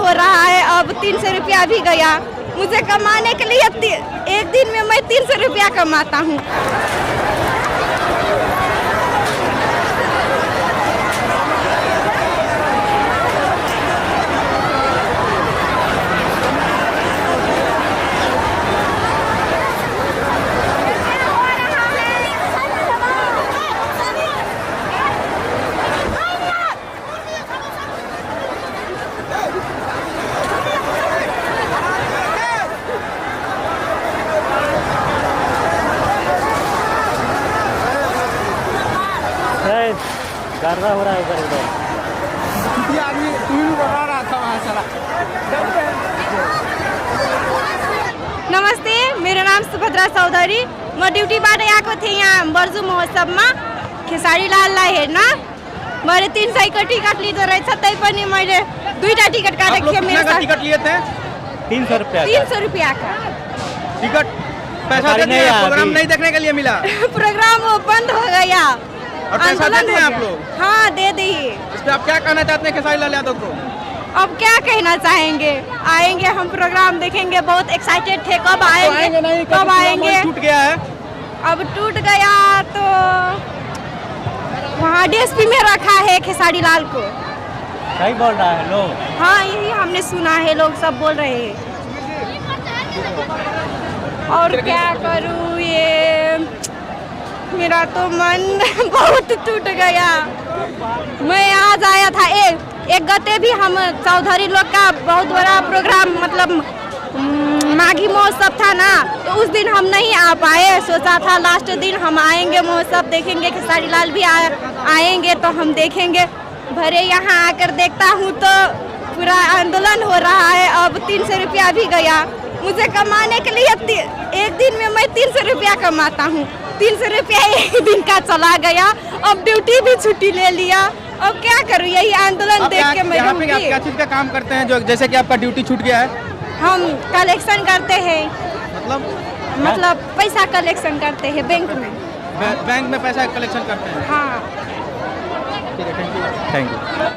हो रहा है, अब 300 रुपया भी गया। मुझे कमाने के लिए एक दिन में मैं 300 रुपया कमाता हूँ। गर्दा हो रहा है उधर उधर। ये आदमी तुम्हें बता रहा था वहाँ चला। नमस्ते, मेरो नाम सुभद्रा चौधरी। म ड्युटीबाट आएको थिएँ यहाँ बर्जु महोत्सवमा खेसारी लाललाई हेर्न। मैले 300 को टिकट लिँदो रहेछ, तै पनि मैले 2टा टिकट काटेको थिएँ। मेरो साथ टिकट लिए थे 300 रुपया 300 रुपया का टिकट पैसा दे दिया, प्रोग्राम नहीं देखने के लिए मिला प्रोग्राम वो बंद हो गया। और पैसा दे आंदोलन दिए हो आप गया। लोग? हाँ, दे दी। इस पे आप क्या कहना चाहते हैं खेसारी लाल यादव को? अब क्या कहना चाहेंगे, आएंगे हम प्रोग्राम देखेंगे, बहुत एक्साइटेड थे। कब आएंगे नहीं, कब आएंगे? टूट गया है। अब टूट गया तो वहाँ डीएसपी में रखा है खेसारी लाल को। सही बोल रहा है लोग। हाँ, यही हमने सुना है, लोग सब बोल रहे हैं। और क्या करूँ, ये मेरा तो मन बहुत टूट गया। मैं आज आया था, एक गते भी हम चौधरी लोग का बहुत बड़ा प्रोग्राम, मतलब माघी महोत्सव था ना, तो उस दिन हम नहीं आ पाए। सोचा था लास्ट दिन हम आएंगे, महोत्सव देखेंगे, खेसारी लाल भी आएंगे तो हम देखेंगे। भरे यहाँ आकर देखता हूँ तो पूरा आंदोलन हो रहा है, अब 300 रुपया भी गया। मुझे कमाने के लिए एक दिन में मैं 300 रुपया कमाता हूँ। 300 रुपया एक दिन का चला गया, अब ड्यूटी भी छुट्टी ले लिया। अब क्या करूँ, यही आंदोलन देख के मैं यहाँ पे आप क्या चीज का काम करते हैं, जो जैसे कि आपका ड्यूटी छूट गया है? हम कलेक्शन करते हैं, मतलब पैसा कलेक्शन करते हैं बैंक में। बैंक में पैसा कलेक्शन करते हैं। हाँ। ठीक है, थैंक यू।